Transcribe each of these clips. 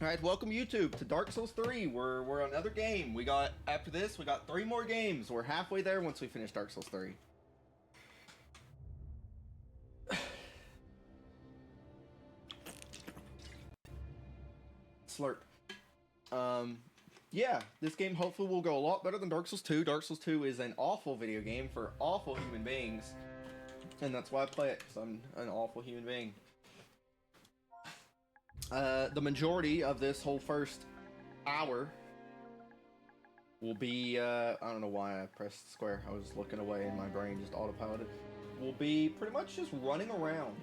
Alright, welcome YouTube to Dark Souls 3. We're on another game. After this, we got 3 more games. We're halfway there once we finish Dark Souls 3. Slurp. Yeah, this game hopefully will go a lot better than Dark Souls 2. Dark Souls 2 is an awful video game for awful human beings. And that's why I play it, because I'm an awful human being. The majority of this whole first hour will be, I don't know why I pressed square, I was looking away and my brain just autopiloted, will be pretty much just running around.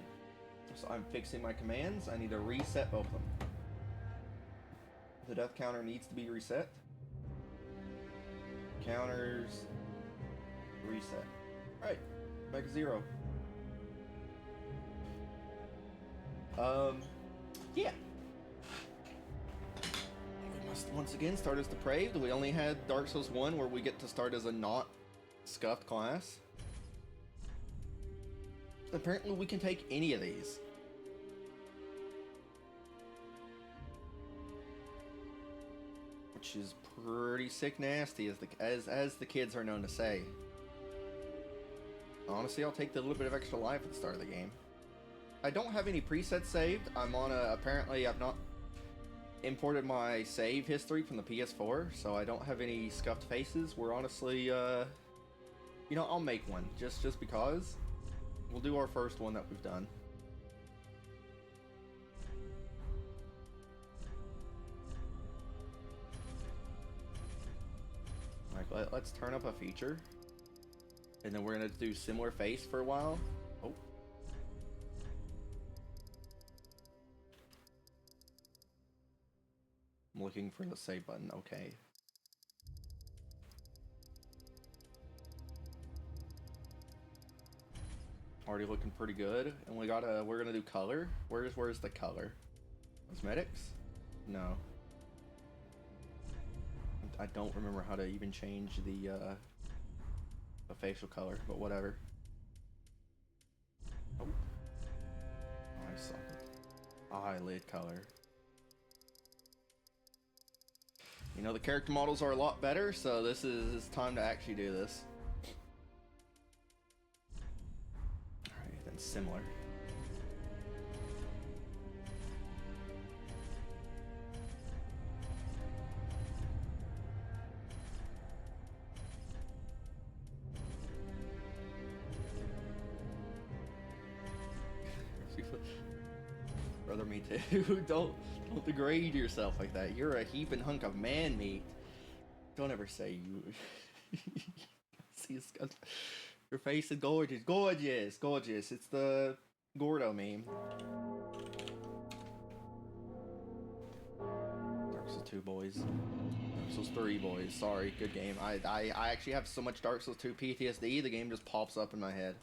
So I'm fixing my commands, I need to reset both of them. The death counter needs to be reset. Counters, reset. Alright, back to 0. Yeah. We must once again start as depraved. We only had Dark Souls 1 where we get to start as a not scuffed class. Apparently we can take any of these. Which is pretty sick nasty, as the kids are known to say. Honestly, I'll take the little bit of extra life at the start of the game. I don't have any presets saved. I'm on apparently I've not imported my save history from the PS4, so I don't have any scuffed faces. We're honestly, you know, I'll make one, just because. We'll do our first one that we've done. Alright, let's turn up a feature. And then we're gonna do similar face for a while. Oh. I'm looking for the save button, okay. Already looking pretty good. And we're gonna do color. Where's the color? Cosmetics? No. I don't remember how to even change the facial color, but whatever. Oh. I suck. Eyelid color. You know, the character models are a lot better, so this is time to actually do this. Alright, then similar. Brother, me too. Don't degrade yourself like that. You're a heaping hunk of man meat. Don't ever say you. See, your face is gorgeous, gorgeous. It's the Gordo meme. Dark Souls 2 boys. Dark Souls 3 boys. Sorry, good game. I actually have so much Dark Souls 2 PTSD. The game just pops up in my head.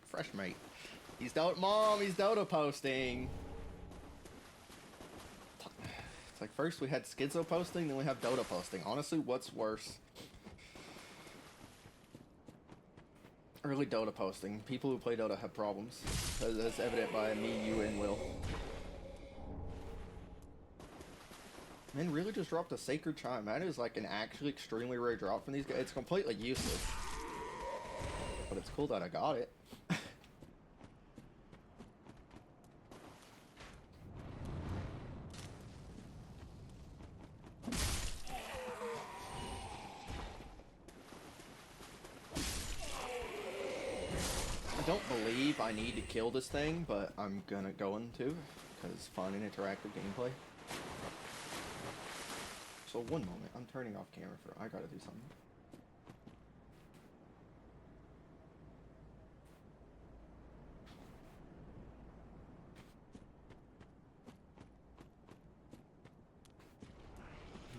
Fresh mate. He's Dota posting. It's like first we had Schizo posting, then we have Dota posting. Honestly, what's worse? Early Dota posting. People who play Dota have problems. That's evident by me, you, and Will. Man, really just dropped a Sacred Chime. That is like an actually extremely rare drop from these guys. It's completely useless. But it's cool that I got it. I don't believe I need to kill this thing, but I'm gonna go into, because fun and interactive gameplay. So one moment, I'm turning off camera I gotta do something.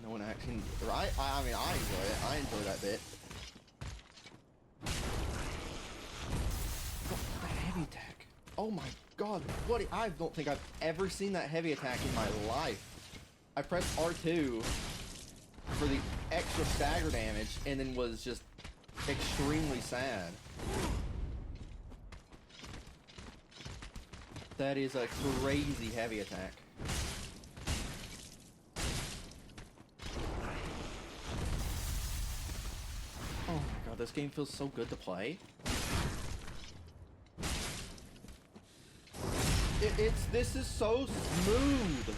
No one actually, right? I mean, I enjoy it. I enjoy that bit. Heavy attack. Oh my god, what? I don't think I've ever seen that heavy attack in my life. I pressed R2 for the extra stagger damage and then was just extremely sad. That is a crazy heavy attack. Oh my god, this game feels so good to play. This is so smooth.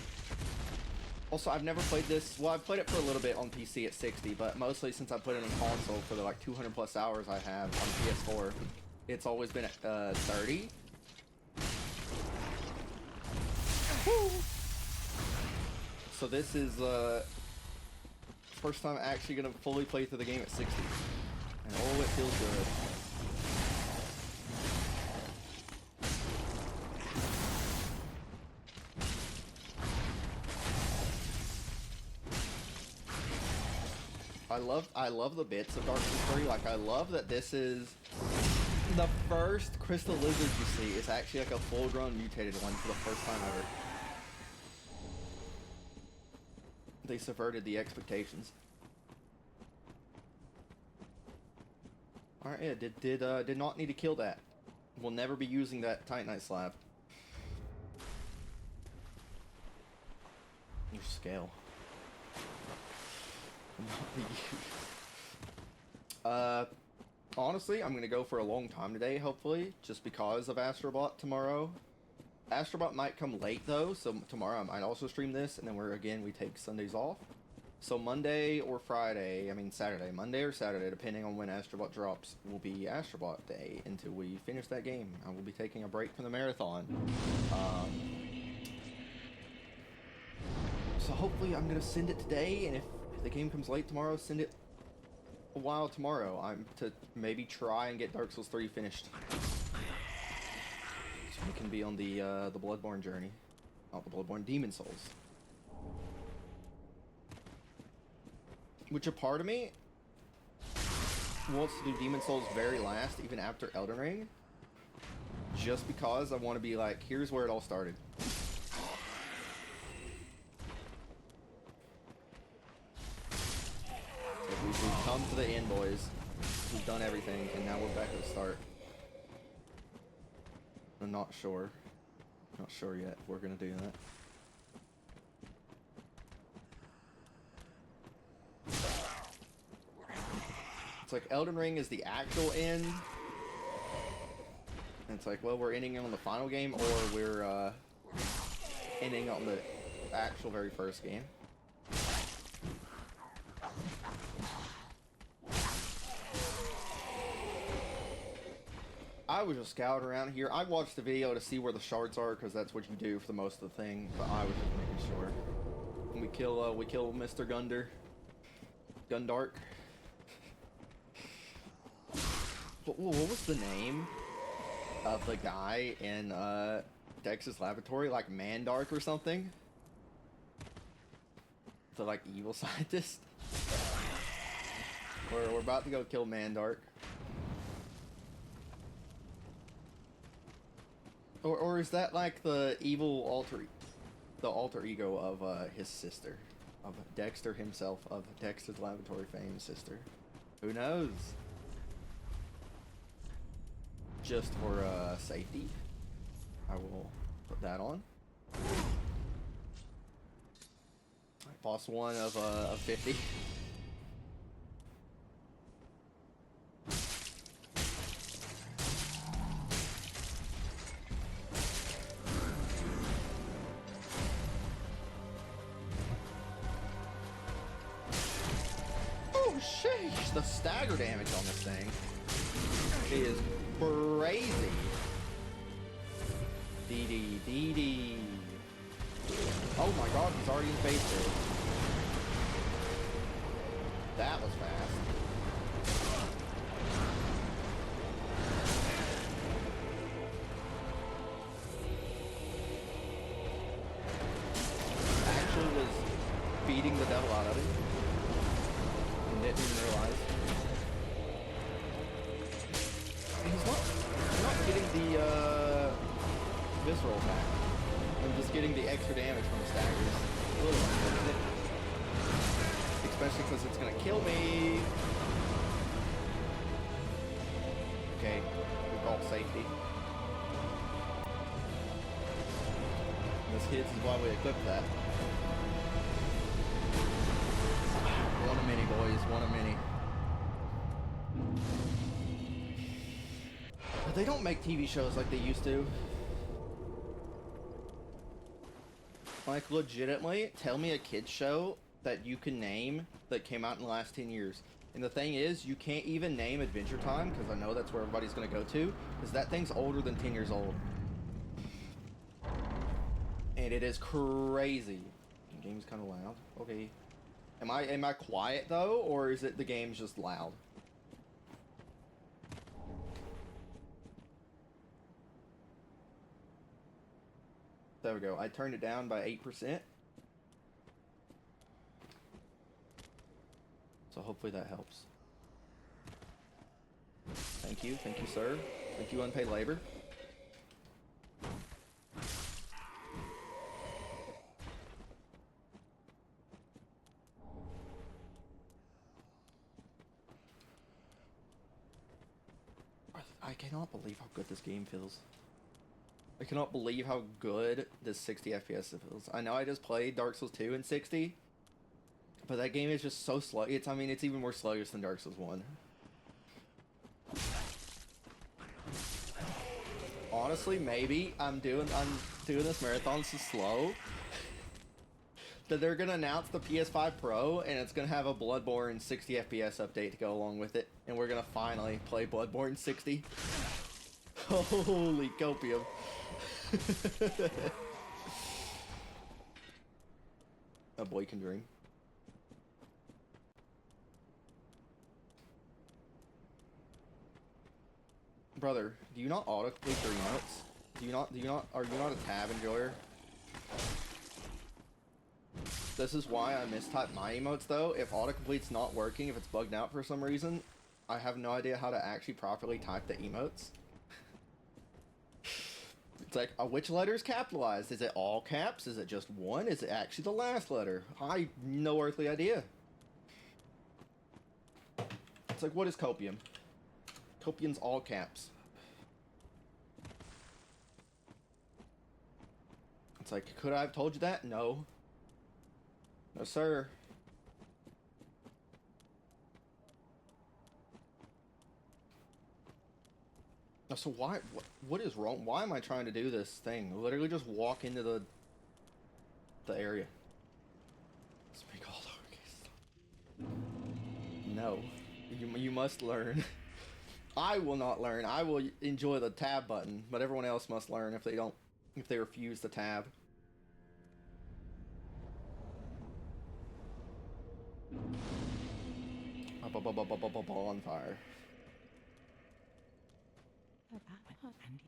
Also, I've never played this. Well, I've played it for a little bit on PC at 60, but mostly since I put it on console for the like 200 plus hours I have on PS4, it's always been at 30. Woo. So this is first time actually gonna fully play through the game at 60, and oh, it feels good. I love the bits of Dark Souls 3. Like, I love that this is the first crystal lizard you see is actually like a full-grown mutated one for the first time ever. They subverted the expectations. All right, yeah, did not need to kill that. We'll never be using that Titanite slab. Your scale. Honestly, I'm gonna go for a long time today, hopefully, just because of Astrobot tomorrow. Astrobot might come late though, so tomorrow I might also stream this, and then we take Sundays off. So Monday or Friday, I mean Saturday, Monday or Saturday, depending on when Astrobot drops, will be Astrobot day until we finish that game. I will be taking a break from the marathon. So hopefully I'm gonna send it today, and if the game comes late tomorrow, send it a while tomorrow. I'm to maybe try and get Dark Souls 3 finished. So we can be on the Bloodborne journey. Not the Bloodborne, Demon Souls. Which a part of me wants to do Demon Souls very last, even after Elden Ring. Just because I want to be like, here's where it all started. We've come to the end, boys. We've done everything, and now we're back at the start. I'm not sure. Not sure yet if we're gonna do that. It's like Elden Ring is the actual end. And it's like, well, we're ending on the final game, or we're ending on the actual very first game. I was just scouting around here. I watched the video to see where the shards are, because that's what you do for the most of the thing. But I was just making sure. And we kill Mr. Gundark. What was the name of the guy in Dex's laboratory? Like Mandark or something? The like evil scientist. We're about to go kill Mandark. Or is that like the evil alter ego of his sister, of Dexter himself, of Dexter's Laboratory fame sister? Who knows? Just for safety, I will put that on. Boss 1 of 50. Sheesh, the stagger damage on this thing is crazy. DD. Oh my god, he's already in phase 2. That was fast. Actually was beating the devil out of him. Didn't even realize. He's not getting the visceral attack. I'm just getting the extra damage from the staggers. A little unfortunate. Especially because it's gonna kill me. safety. This kids is why we equipped that. One a mini, boys. One a mini. But they don't make TV shows like they used to. Like, legitimately, tell me a kid's show that you can name that came out in the last 10 years. And the thing is, you can't even name Adventure Time, because I know that's where everybody's going to go to, because that thing's older than 10 years old. And it is crazy. The game's kind of loud. Okay. Am I quiet, though, or is it the game's just loud? There we go. I turned it down by 8%. So hopefully that helps. Thank you, sir. Thank you, unpaid labor. I cannot believe how good this game feels. I cannot believe how good this 60 FPS feels. I know I just played Dark Souls 2 in 60, but that game is just so slow. I mean, it's even more sluggish than Dark Souls 1. Honestly, maybe I'm doing this marathon so slow that they're gonna announce the PS5 Pro and it's gonna have a Bloodborne 60 FPS update to go along with it, and we're gonna finally play Bloodborne 60. Holy copium. A boy can dream. Brother, do you not auto-complete your emotes? Are you not a tab enjoyer? This is why I mistype my emotes, though. If autocomplete's not working, if it's bugged out for some reason, I have no idea how to actually properly type the emotes. It's like, which letter is capitalized? Is it all caps? Is it just one? Is it actually the last letter? I have no earthly idea. It's like, what is copium? Copium's all caps. It's like, could I have told you that? No. No, sir. So why, what is wrong? Why am I trying to do this thing? Literally just walk into the area. Speak all lowercase. No. You must learn. I will not learn. I will enjoy the tab button, but everyone else must learn if they refuse the tab. Bonfire.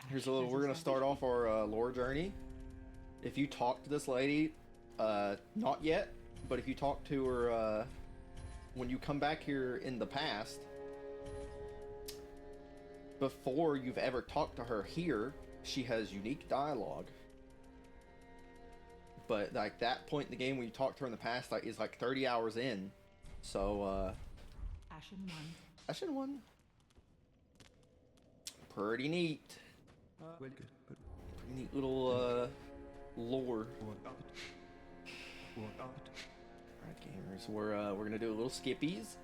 Here's a little, we're gonna start off our lore journey. If you talk to this lady, not yet, but if you talk to her when you come back here in the past, before you've ever talked to her here, she has unique dialogue. But like that point in the game when you talk to her in the past, like, is like 30 hours in. So Ashen one. Pretty neat. Pretty neat little lore. Alright, gamers, we're gonna do a little skippies.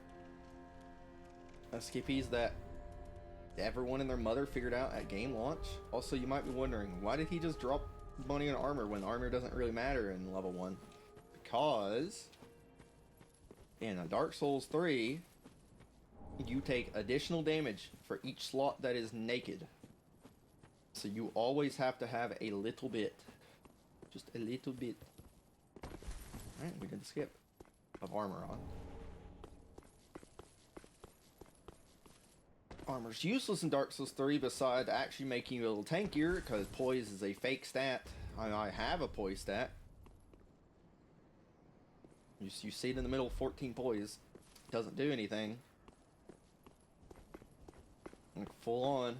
Skippies that everyone and their mother figured out at game launch. Also, you might be wondering, why did he just drop money on armor when armor doesn't really matter in level 1? Because in a Dark Souls 3, you take additional damage for each slot that is naked. So you always have to have a little bit. Just a little bit. Alright, we did the skip of armor on. Armor's useless in Dark Souls 3 besides actually making you a little tankier, because poise is a fake stat. I have a poise stat. You see it in the middle, 14 poise. Doesn't do anything. Like full on.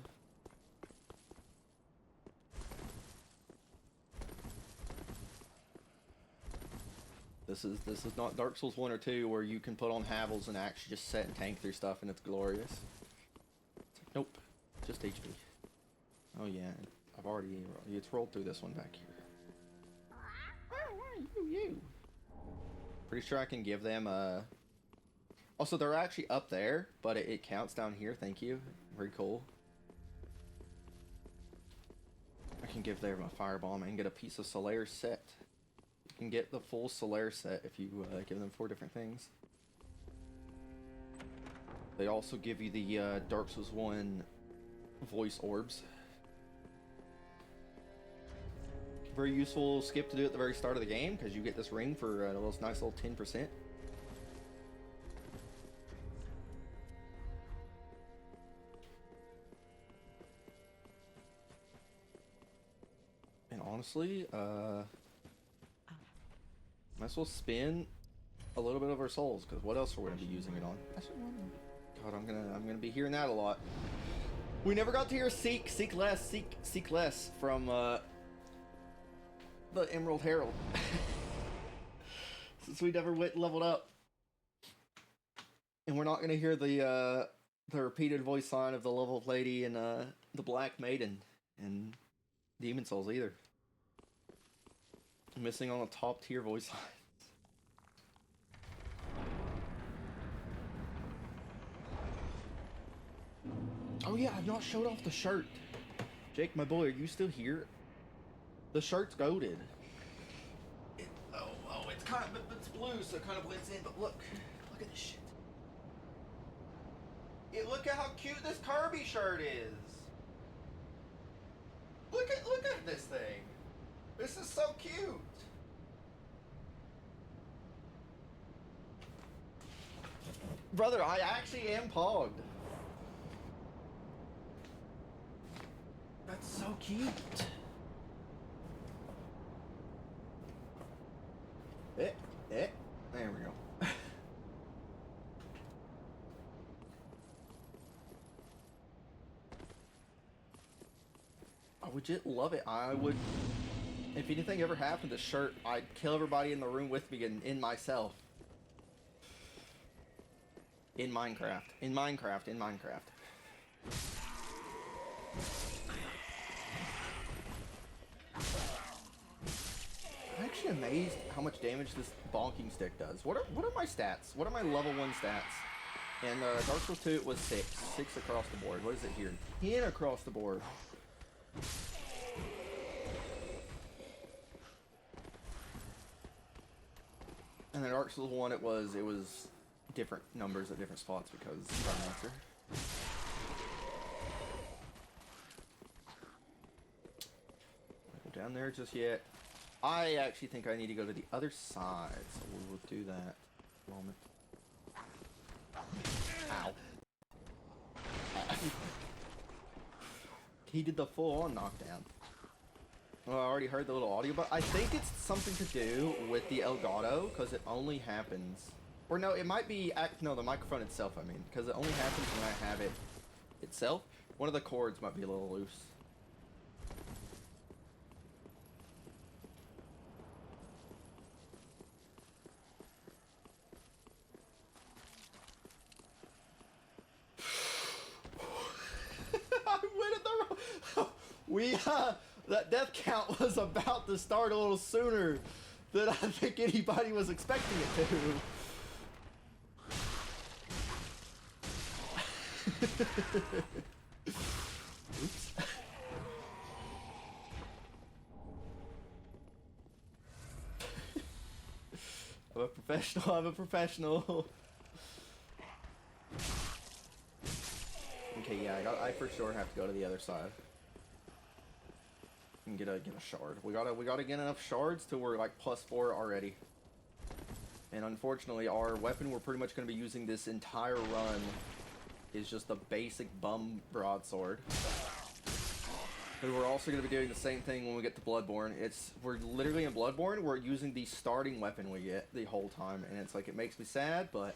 This is not Dark Souls 1 or 2 where you can put on Havels and actually just set and tank through stuff and it's glorious. It's like, nope, just HP. already it's rolled through this one back here. You. Pretty sure I can give them also, they're actually up there, but it counts down here. Thank you. Very cool. I can give them a firebomb and get a piece of Solaire set. You can get the full Solaire set if you give them 4 different things. They also give you the Dark Souls 1 voice orbs. Very useful skip to do at the very start of the game, because you get this ring for a nice little 10%. And honestly, might as well spin a little bit of our souls, because what else are we going to be using it on? God, I'm gonna be hearing that a lot. We never got to hear seek less from the Emerald Herald. Since we never leveled up. And we're not gonna hear the repeated voice line of the leveled lady and the Black Maiden and Demon Souls either. Missing on the top tier voice lines. Oh yeah, I've not showed off the shirt. Jake, my boy, are you still here? The shirt's goated. It's kind of, it's blue, so it kind of blends in. But look at this shit. Look at how cute this Kirby shirt is. Look at this thing. This is so cute. Brother, I actually am pogged. That's so cute. There we go. I would just love it. I would, if anything ever happened to shirt, I'd kill everybody in the room with me and in myself. In Minecraft. I'm actually amazed how much damage this bonking stick does. What are my stats? What are my level 1 stats? And Dark Souls 2 it was 6. 6 across the board. What is it here? 10 across the board. And then Dark Souls 1 it was different numbers at different spots because Grandmaster. Go down there just yet. I actually think I need to go to the other side, so we will do that in a moment. Ow. He did the full-on knockdown. Well, I already heard the little audio, but I think it's something to do with the Elgato, because it only happens... Or no, it might be... No, the microphone itself, I mean, because it only happens when I have it itself. One of the cords might be a little loose. That death count was about to start a little sooner than I think anybody was expecting it to. Oops. I'm a professional. Okay, yeah, I for sure have to go to the other side. And get a shard. We gotta get enough shards till we're like +4 already. And unfortunately, our weapon we're pretty much gonna be using this entire run is just the basic bum broadsword. But we're also gonna be doing the same thing when we get to Bloodborne. We're literally in Bloodborne. We're using the starting weapon we get the whole time, and it's like it makes me sad, but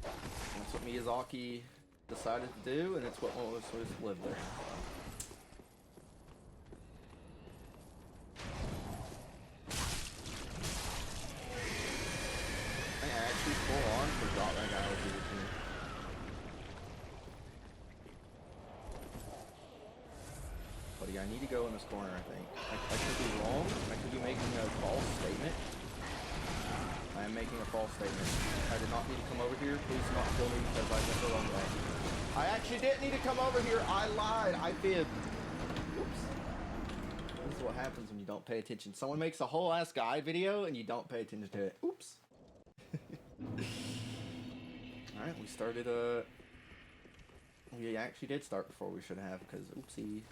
that's what Miyazaki decided to do, and it's what most of us live there. Full on forgot that guy was here too. I need to go in this corner, I think. I could be wrong. I could be making a false statement. I am making a false statement. I did not need to come over here. Please do not kill me because I went the wrong way. I actually didn't need to come over here. I lied. I fibbed. Oops. This is what happens when you don't pay attention. Someone makes a whole ass guide video and you don't pay attention to it. Oops. Alright, we started, we actually did start before we should have, because, oopsie.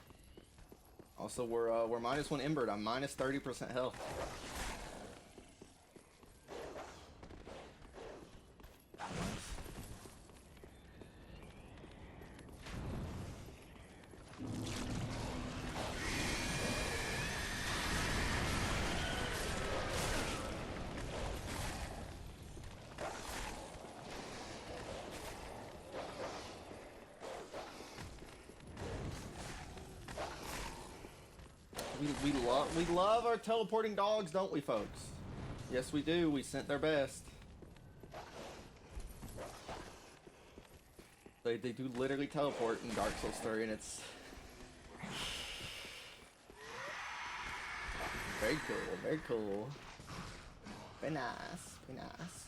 Also, we're -1 embered. I'm minus 30% health. We love our teleporting dogs, don't we, folks? Yes, we do. We sent their best. They do literally teleport in Dark Souls 3, and it's very cool. Very cool. Very nice. Very nice.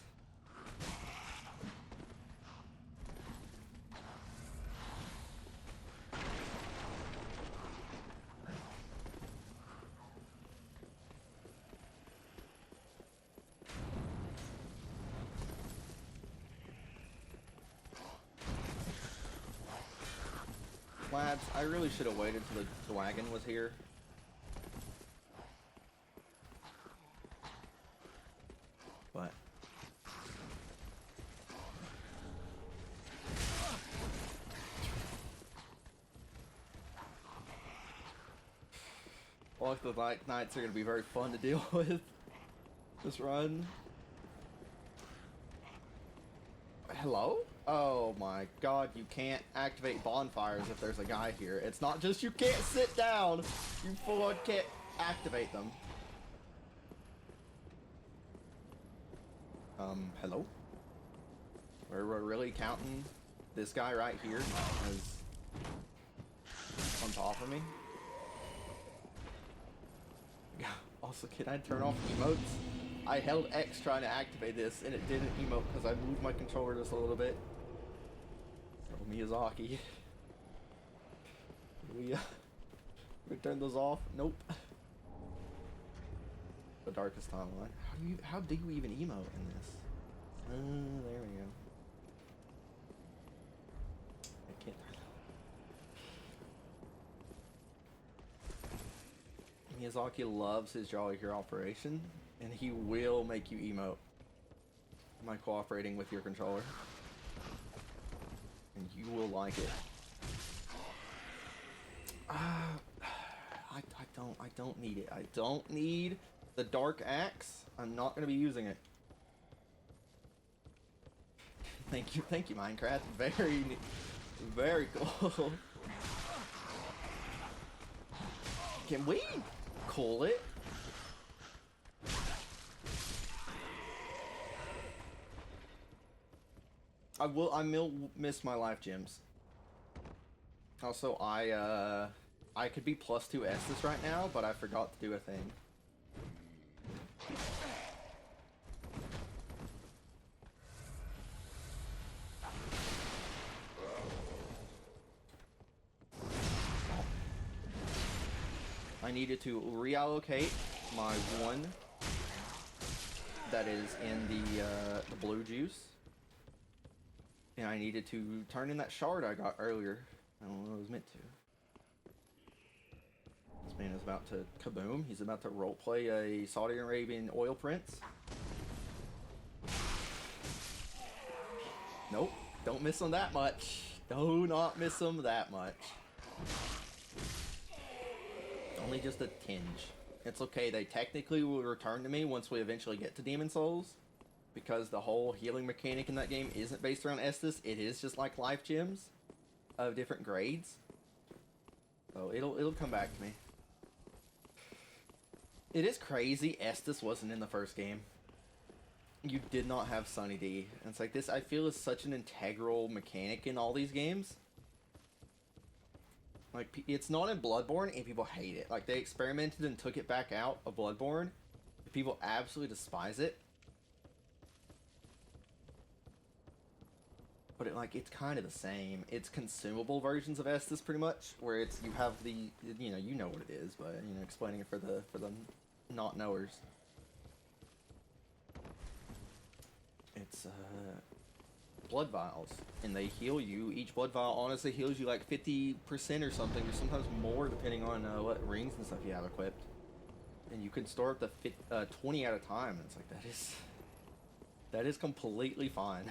Lads, I really should have waited till the wagon was here. But well, the Light Knights are going to be very fun to deal with this run. Hello? Oh my god, you can't activate bonfires if there's a guy here. It's not just you can't sit down, you full on can't activate them. Hello? We're really counting this guy right here as on top of me. Also, can I turn off emotes? I held X trying to activate this and it didn't emote because I moved my controller just a little bit. So Miyazaki. We turn those off? Nope. The darkest timeline. How do you even emote in this? There we go. I can't. Miyazaki loves his Jolly Hero operation, and he will make you emote by cooperating with your controller. And you will like it. I don't need it. I don't need the Dark Axe. I'm not going to be using it. Thank you, Minecraft. Very cool. Can we call it? I will miss my life gems. Also, I could be +2 Estus right now, but I forgot to do a thing. I needed to reallocate my one that is in the blue juice. And I needed to turn in that shard I got earlier. I don't know what I was meant to. This man is about to kaboom. He's about to roleplay a Saudi Arabian oil prince. Nope. Don't miss him that much. Do not miss him that much. Only just a tinge. It's okay. They technically will return to me once we eventually get to Demon Souls. Because the whole healing mechanic in that game isn't based around Estus. It is just like life gems of different grades. So it'll come back to me. It is crazy Estus wasn't in the first game. You did not have Sunny D. And it's like this, I feel, is such an integral mechanic in all these games. Like, it's not in Bloodborne, and people hate it. Like, they experimented and took it back out of Bloodborne. People absolutely despise it. But it's kind of the same. It's consumable versions of Estus, pretty much, where it's, you have the, you know what it is, but, explaining it for the not knowers. It's, blood vials, and they heal you. Each blood vial honestly heals you like 50% or something, or sometimes more, depending on what rings and stuff you have equipped. And you can store up to 20 at a time, and it's like, that is completely fine.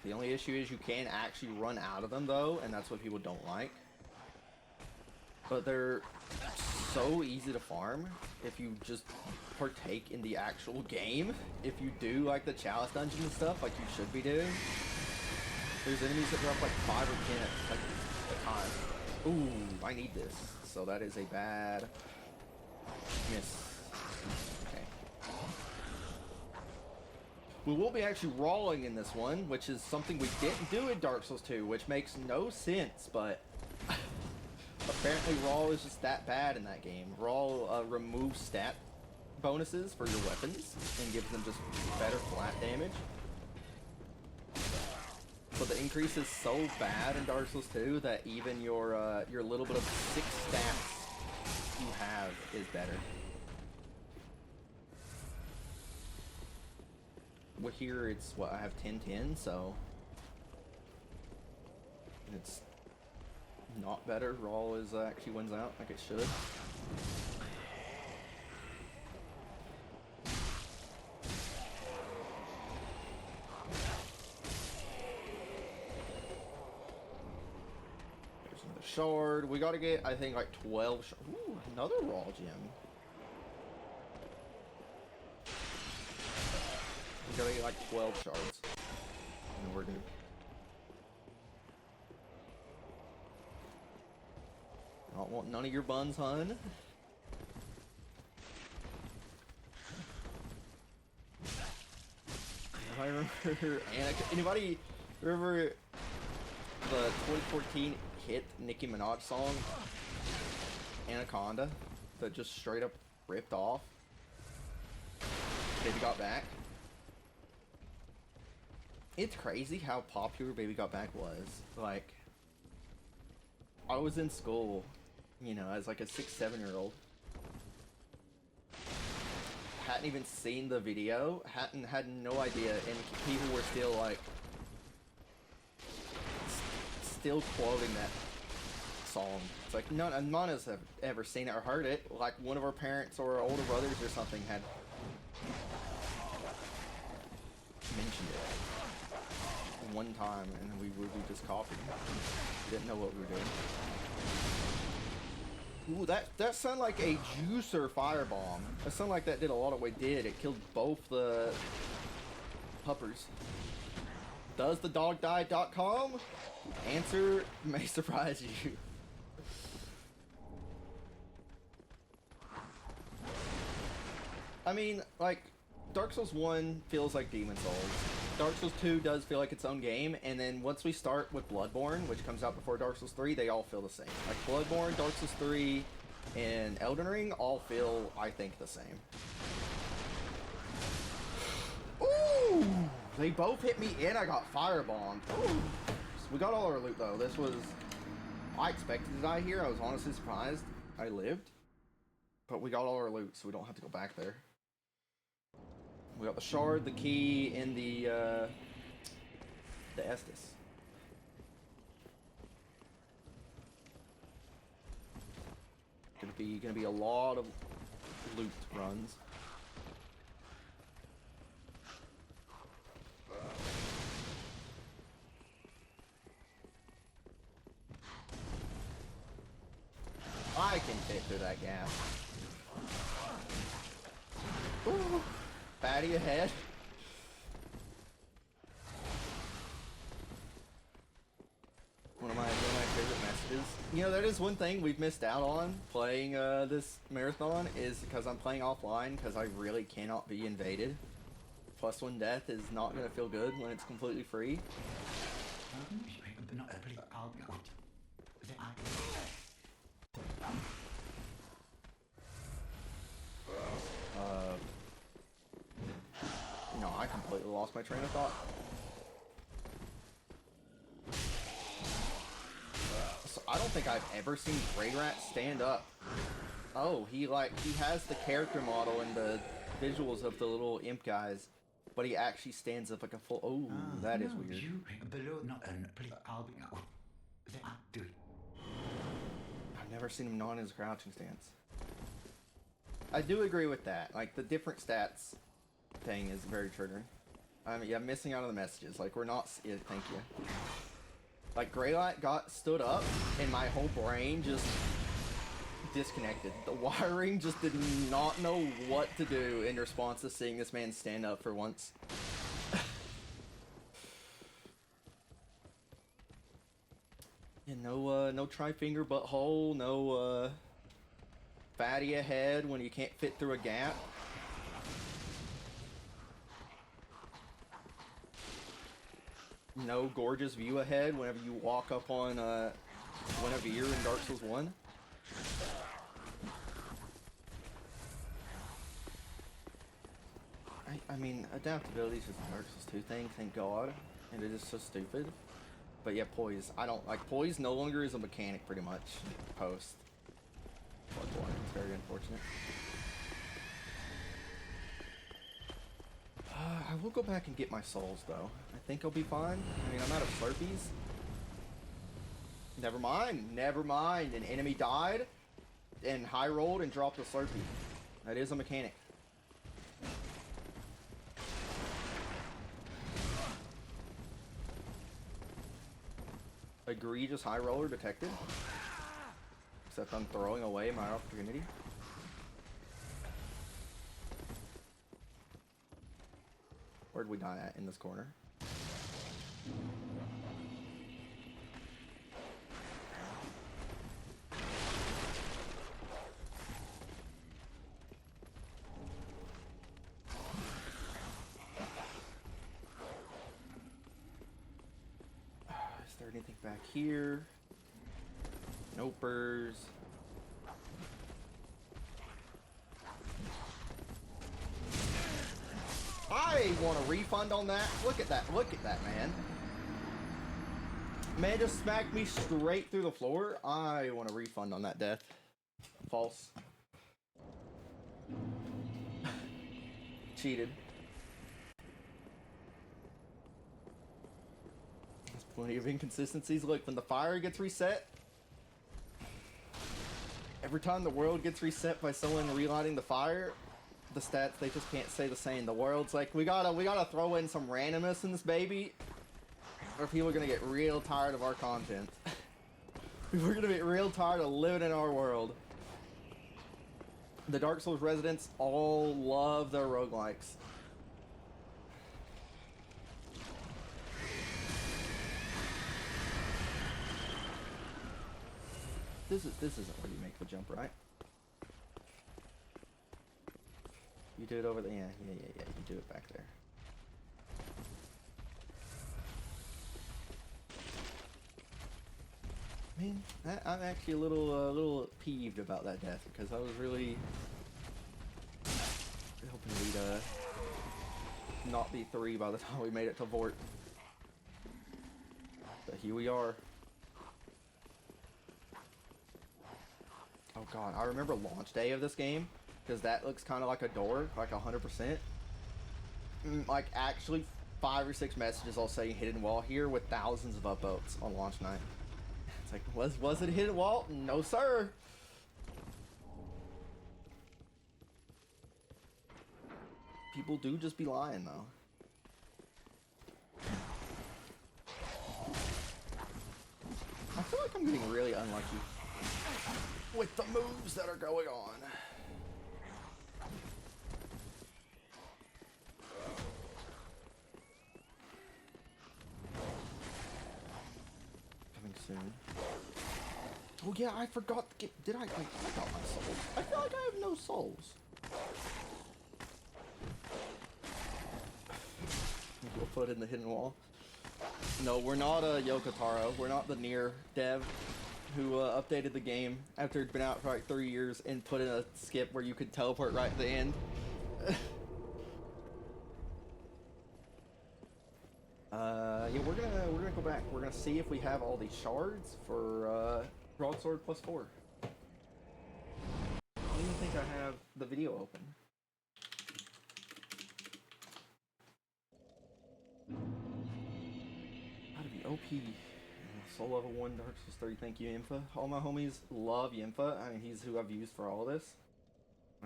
The only issue is you can actually run out of them, though, and that's what people don't like. But they're so easy to farm if you just partake in the actual game. If you do like the chalice dungeon and stuff, like you should be doing. There's enemies that drop like 5 or 10 at a time. Ooh, I need this. So that is a bad miss. Okay. We will be actually rolling in this one, which is something we didn't do in Dark Souls 2, which makes no sense, but apparently Raw is just that bad in that game. Raw removes stat bonuses for your weapons and gives them just better flat damage. But the increase is so bad in Dark Souls 2 that even your little bit of 6 stats you have is better. Well, here it's what, I have 10-10, so it's not better. Raw is actually wins out like it should. There's another shard. We gotta get, I think, like 12 shards. Ooh, another Raw gem. We gotta get like 12 shards. And we're good. I don't want none of your buns, hun. I remember anybody remember the 2014 hit Nicki Minaj song Anaconda that just straight up ripped off Baby Got Back? It's crazy how popular Baby Got Back was. Like, I was in school, as like a 6-7-year-old. Hadn't even seen the video, had no idea, and people were still like, still quoting that song. It's like, none of us have ever seen it or heard it. Like, one of our parents or our older brothers or something had mentioned it one time, and we just copied it. Didn't know what we were doing. Ooh, that sounded like a juicer firebomb. That sounded like that did a lot of what it did. It killed both the puppers. Does the dog die.com? Answer may surprise you. I mean, like, Dark Souls 1 feels like Demon Souls. Dark Souls 2 does feel like its own game, and then once we start with Bloodborne, which comes out before Dark Souls 3, they all feel the same. Like, Bloodborne, Dark Souls 3, and Elden Ring all feel, I think, the same. Ooh! They both hit me and I got firebombed. Ooh! So we got all our loot, though. This was... I expected to die here. I was honestly surprised I lived. But we got all our loot, so we don't have to go back there. We got the shard, the key, and the Estus. Gonna be a lot of loot runs. I can fit through that gap. Ooh. Baddie ahead. One of my favorite messages. That is one thing we've missed out on playing this marathon, is because I'm playing offline because I really cannot be invaded. +1 death is not gonna feel good when it's completely free. No, I completely lost my train of thought. So I don't think I've ever seen Grey Rat stand up. Oh, he has the character model and the visuals of the little imp guys, but he actually stands up like a full. Oh, that is weird. I've never seen him not in his crouching stance. I do agree with that. Like, the different stats thing is very triggering. I mean, yeah, missing out on the messages. Like, we're not. Yeah, thank you. Like, Greylight stood up, and my whole brain just disconnected. The wiring just did not know what to do in response to seeing this man stand up for once. Yeah, no tri-finger butthole, no fatty ahead when you can't fit through a gap. No gorgeous view ahead whenever you walk up on whenever you're in Dark Souls 1. I mean, adaptability is just a Dark Souls 2 thing, thank God, and it is so stupid. But yeah, poise. I don't like poise. No longer is a mechanic, pretty much. Post. Bloodborne. It's very unfortunate. I will go back and get my souls, though. I think I'll be fine. I mean, I'm out of Slurpees. Never mind. Never mind. An enemy died and high rolled and dropped a Slurpee. That is a mechanic. Egregious high roller detected. Except I'm throwing away my opportunity. Where'd we die at in this corner? Is there anything back here? Nopers. I want a refund on that. Look at that. Look at that, man. Man just smacked me straight through the floor. I want a refund on that death. False. Cheated. There's plenty of inconsistencies. Look, when the fire gets reset, every time the world gets reset by someone relighting the fire, the stats, they just can't stay the same. The world's like, we gotta throw in some randomness in this baby, or people are gonna get real tired of our content. We're gonna get real tired of living in our world. The Dark Souls residents all love their roguelikes. This isn't where you make the jump, right? You do it over there. Yeah. You do it back there. I mean, I'm actually a little peeved about that death because I was really hoping we'd not be 3 by the time we made it to Vort. But here we are. Oh god, I remember launch day of this game. Because that looks kind of like a door, like 100%. Like, actually, 5 or 6 messages I'll say hidden wall here with thousands of upvotes on launch night. It's like, was it a hidden wall? No, sir. People do just be lying, though. I feel like I'm getting really unlucky with the moves that are going on. Soon. Oh yeah, I forgot to get. Did I got my souls? I feel like I have no souls. foot in the hidden wall. No, we're not Yoko Taro. We're not the Nier dev who updated the game after it'd been out for like 3 years and put in a skip where you could teleport right at the end. Yeah, we're gonna go back. We're gonna see if we have all these shards for broadsword +4. I don't even think I have the video open. Gotta be OP. Soul level 1, Dark Souls 3. Thank you, Yinfa. All my homies love Yinfa. I mean, he's who I've used for all this.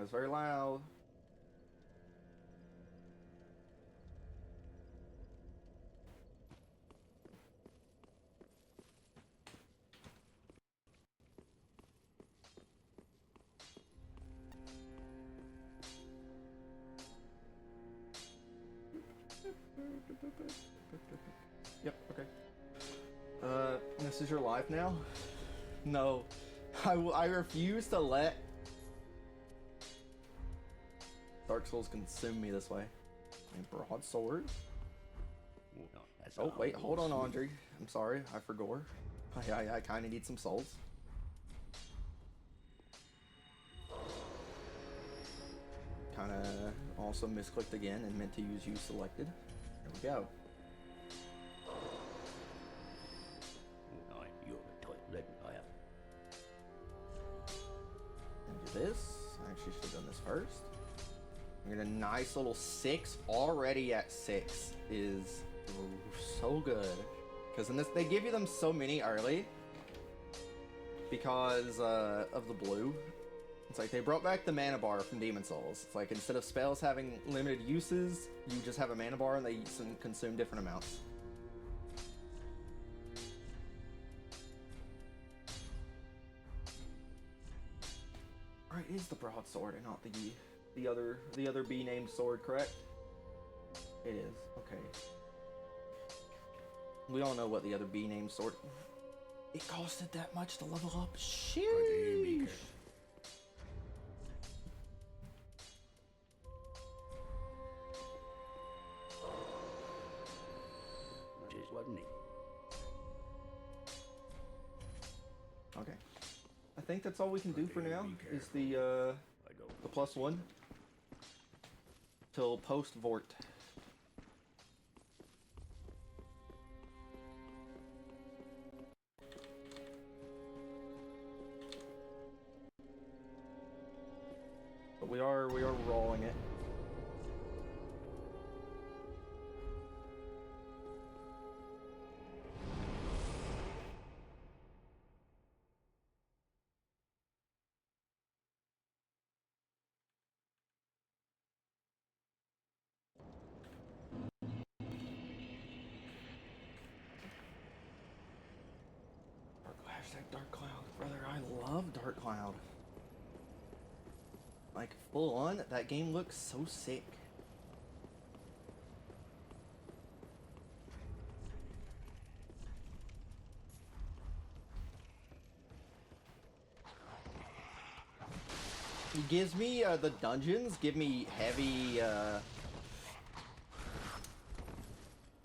It's very loud. Yep, okay. This is your life now? No. I refuse to let Dark Souls consume me this way. And broadsword? Oh, wait, hold on, Andre. I'm sorry, I forgot. I kind of need some souls. Kind of also misclicked again and meant to use you selected. There we go. And do this. I actually should have done this first. I'm gonna nice little 6 already at 6 is so good. Because in this, they give you them so many early because of the blue. It's like they brought back the mana bar from Demon Souls. It's like instead of spells having limited uses, you just have a mana bar and they consume different amounts. Alright, it is the broadsword and not the other B named sword, correct? It is, okay. We all know what the other B named sword. It costed that much to level up. Sheesh. Okay. I think that's all we can do for now is the +1 till post Vort. But we are rolling it. Dark Cloud, brother, I love Dark Cloud. Like, full on, that game looks so sick. It gives me, the dungeons give me heavy,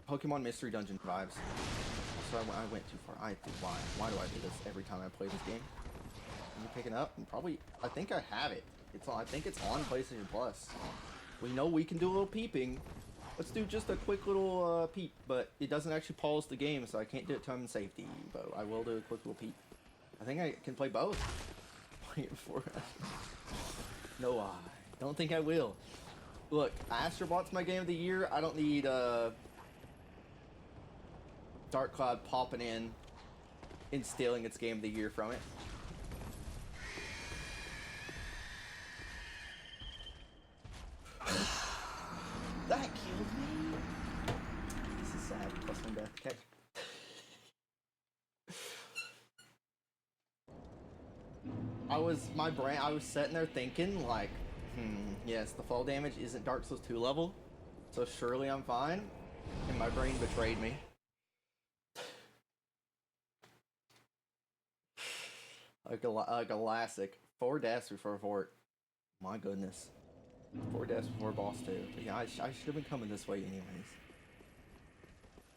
Pokemon Mystery Dungeon vibes. So I went too far. Why do I do this every time I play this game? Am I picking up? And probably, I think I have it. I think it's on PlayStation Plus. We know we can do a little peeping. Let's do just a quick little peep, but it doesn't actually pause the game, so I can't do it time and safety. But I will do a quick little peep. I think I can play both. Wait for it. No, I don't think I will. Look, Astrobot's my game of the year. I don't need Dark Cloud popping in and stealing its game of the year from it. That killed me. This is sad. +1 death. Okay. I was sitting there thinking like, yes, the fall damage isn't Dark Souls 2 level, so surely I'm fine. And my brain betrayed me. Like a classic. 4 deaths before Vort. My goodness. 4 deaths before boss 2. But yeah, I should have been coming this way anyways.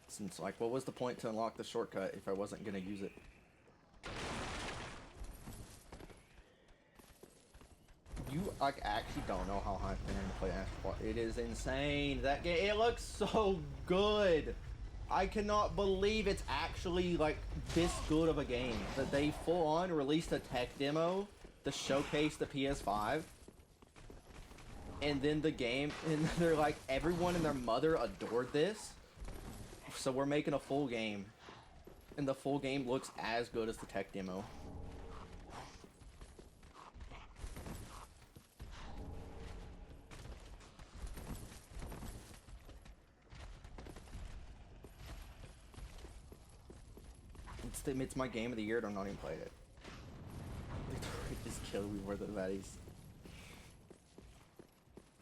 Since, like, what was the point to unlock the shortcut if I wasn't gonna use it? You, like, actually don't know how high I'm going to play Astral. It is insane. That game, it looks so good. I cannot believe it's actually, like, this good of a game. That they full-on released a tech demo to showcase the PS5. And then the game, and they're like, everyone and their mother adored this. So we're making a full game. And the full game looks as good as the tech demo. It's my game of the year, and I'm not even playing it. They just killed me more than baddies.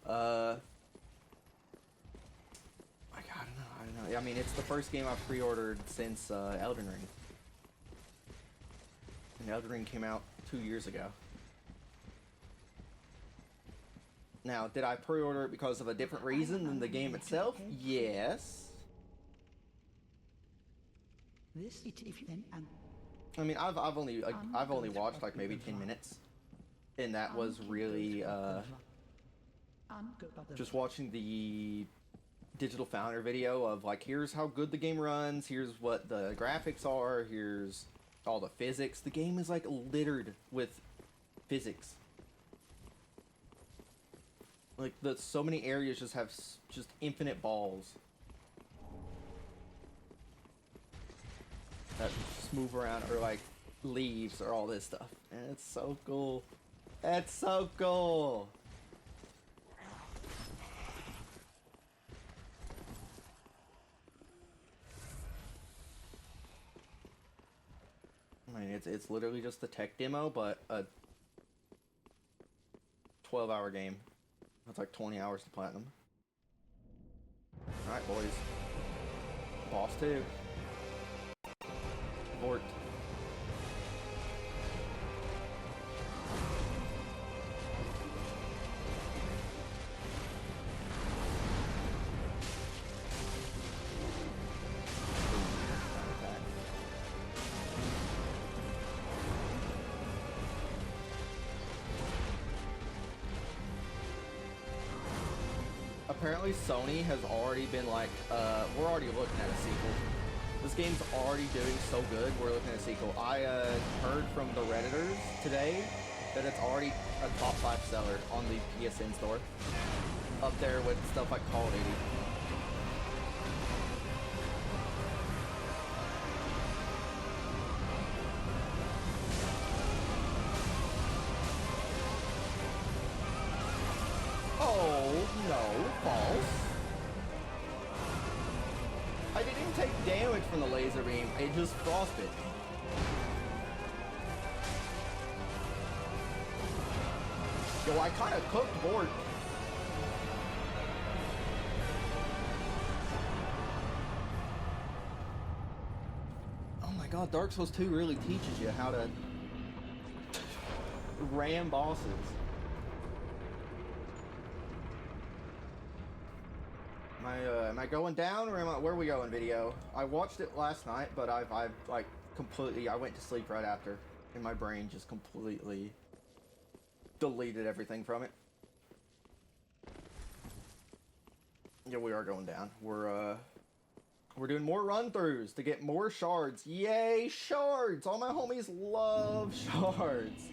I don't know. I mean, it's the first game I've pre-ordered since Elden Ring. And Elden Ring came out 2 years ago. Now, did I pre-order it because of a different reason than the game itself? Yes. I mean, I've only watched like maybe 10 minutes, and that was really just watching the Digital Founder video of like, here's how good the game runs, here's what the graphics are, here's all the physics. The game is like littered with physics. Like, so many areas just have just infinite balls that just move around, or like leaves, or all this stuff. And it's so cool. It's so cool. I mean, it's literally just the tech demo, but a 12-hour game. That's like 20 hours to platinum. Alright, boys. Boss 2. Abort. Apparently Sony has already been like, we're already looking at a sequel. This game's already doing so good, we're looking at a sequel. I heard from the Redditors today that it's already a top 5 seller on the PSN store. Up there with stuff like Call of Duty. From the laser beam, it just frosted. Yo, I kind of cooked Bort. Oh my god, Dark Souls 2 really teaches you how to ram bosses. Am I going down, or where are we going, video? I watched it last night, but I've like completely, I went to sleep right after, and my brain just completely deleted everything from it. Yeah, we are going down. We're doing more run-throughs to get more shards. Yay, shards! All my homies love shards.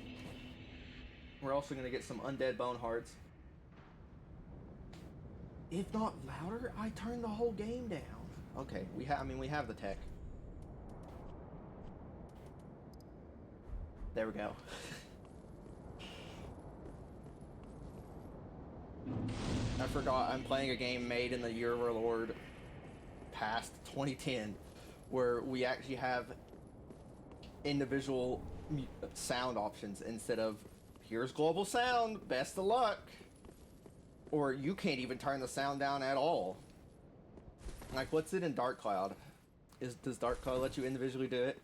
We're also gonna get some undead bone hearts. If not louder, I turn the whole game down. Okay, we have the tech. There we go. I forgot I'm playing a game made in the year of our Lord past 2010, where we actually have individual sound options instead of, here's global sound, best of luck. Or you can't even turn the sound down at all. Like, what's it in Dark Cloud? Does Dark Cloud let you individually do it?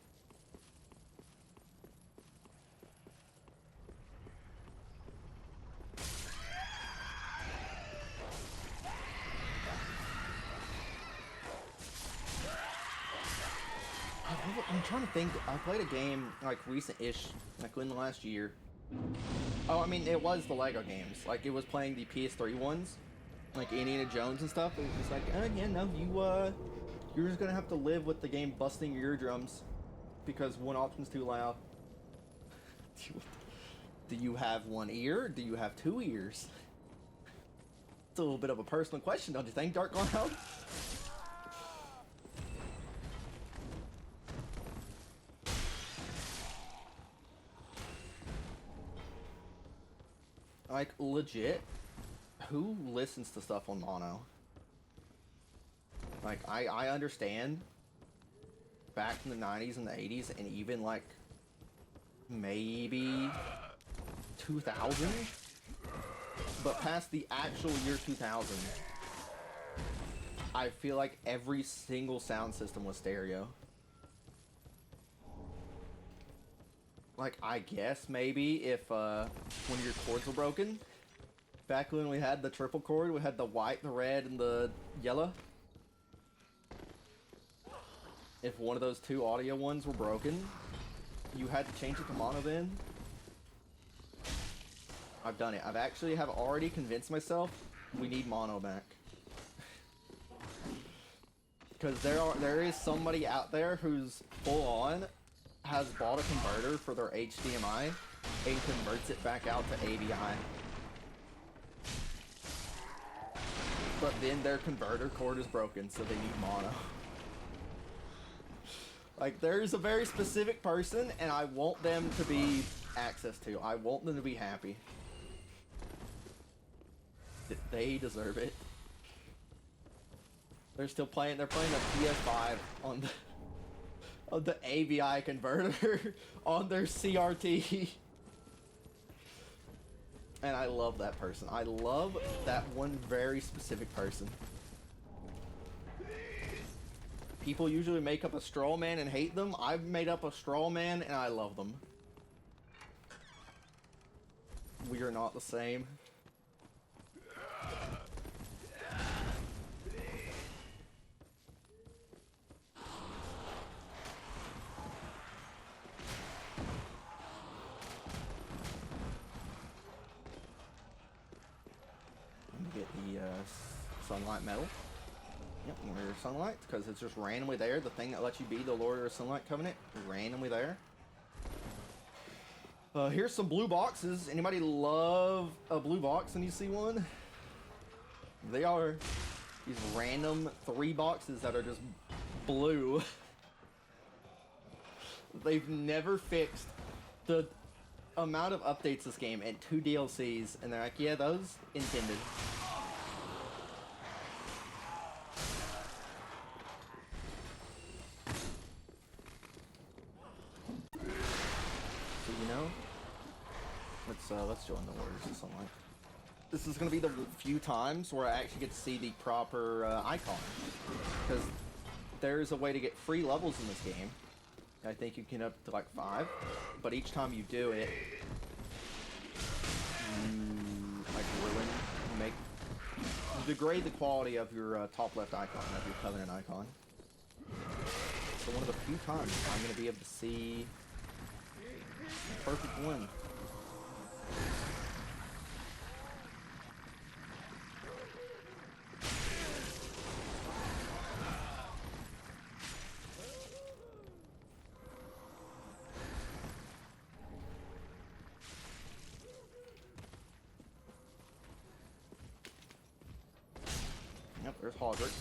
trying to think. I played a game like recent-ish, like in the last year. Oh, I mean, it was the Lego games. Like, it was playing the PS3 ones, like Indiana Jones and stuff. It was just like, yeah, no, you're just gonna have to live with the game busting your eardrums because one option's too loud. Do you have one ear? Do you have two ears? It's a little bit of a personal question, don't you think, Dark Cloud? Like, legit, who listens to stuff on mono? Like, I understand back in the 90s and the 80s and even, like, maybe 2000? But past the actual year 2000, I feel like every single sound system was stereo. Like, I guess maybe if, when your cords were broken, back when we had the triple cord, we had the white, the red, and the yellow. If one of those two audio ones were broken, you had to change it to mono then. I've done it. I've actually already convinced myself we need mono back. Because there is somebody out there who's full on has bought a converter for their HDMI and converts it back out to AVI. But then their converter cord is broken, so they need mono. Like, there's a very specific person, and I want them to be access to. I want them to be happy. They deserve it. They're still playing. They're playing the PS5 on the AVI converter on their CRT. And I love that person. I love that one very specific person. People usually make up a straw man and hate them. I've made up a straw man and I love them. We are not the same. Get the sunlight medal. Yep, we're sunlight because it's just randomly there. The thing that lets you be the Lord of the Sunlight Covenant is randomly there. Here's some blue boxes. Anybody love a blue box when you see one? They are these random 3 boxes that are just blue. They've never fixed the amount of updates this game and 2 DLCs, and they're like, yeah, those intended. So, you know, let's join the Warriors of Sunlight. This is gonna be the few times where I actually get to see the proper icon, because there's a way to get free levels in this game. I think you can up to like 5, but each time you do it, you like degrade the quality of your top left icon, of your Covenant icon. So one of the few times I'm going to be able to see the perfect one. Yep, there's Hodrick.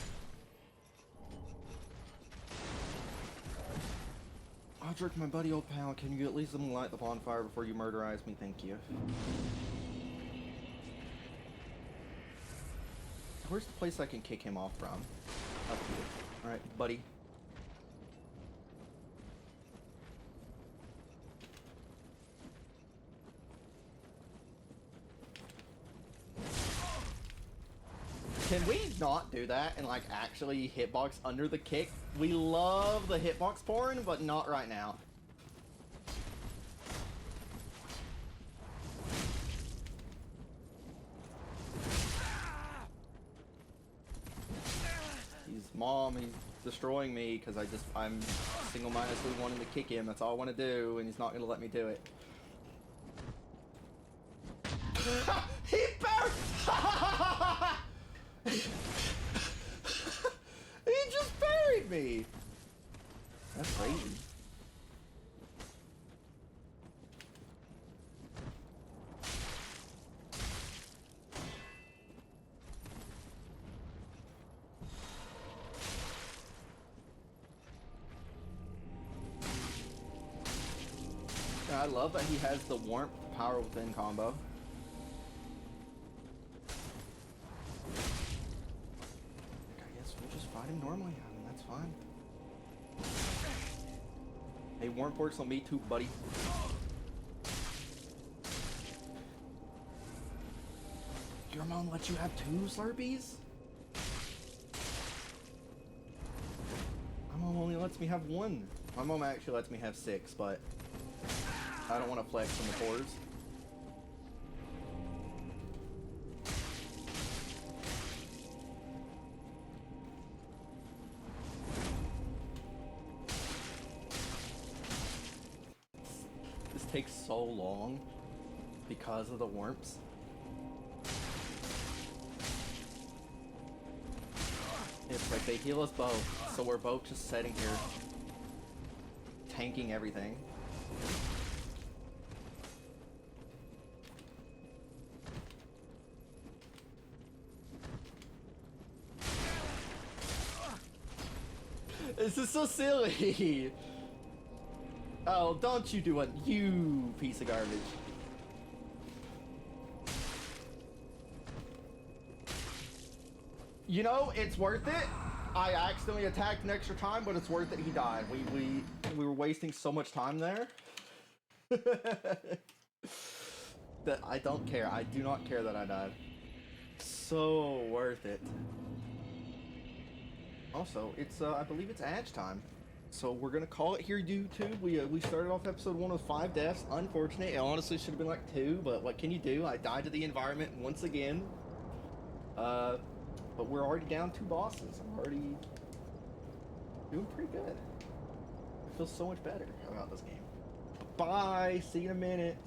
Hodrick, my buddy old pal, can you at least let me light the bonfire before you murderize me? Thank you. Where's the place I can kick him off from? Up here. Alright, buddy. Can we not do that and like actually hitbox under the kick? We love the hitbox porn, but not right now. He's destroying me because I'm single-mindedly wanting to kick him. That's all I want to do, and he's not going to let me do it. He buried... He just buried me! That's crazy. I love that he has the warmth power within combo. I guess we'll just fight him normally. I mean, that's fine. Hey, warmth works on me too, buddy. Your mom lets you have 2 Slurpees? My mom only lets me have 1. My mom actually lets me have 6, but I don't want to flex on the 4s. This takes so long because of the warmths. It's like they heal us both, so we're both just sitting here tanking everything. This is so silly! Oh, don't you do it, you piece of garbage. You know, it's worth it. I accidentally attacked an extra time, but it's worth it. He died. We were wasting so much time there. That I don't care. I do not care that I died. So worth it. Also, it's I believe it's Adge time. So we're gonna call it here, YouTube. We started off episode 1 with 5 deaths. Unfortunate. It honestly should have been like 2, but what can you do? I died to the environment once again. But we're already down 2 bosses. I'm already doing pretty good. I feel so much better about this game. Bye. See you in a minute.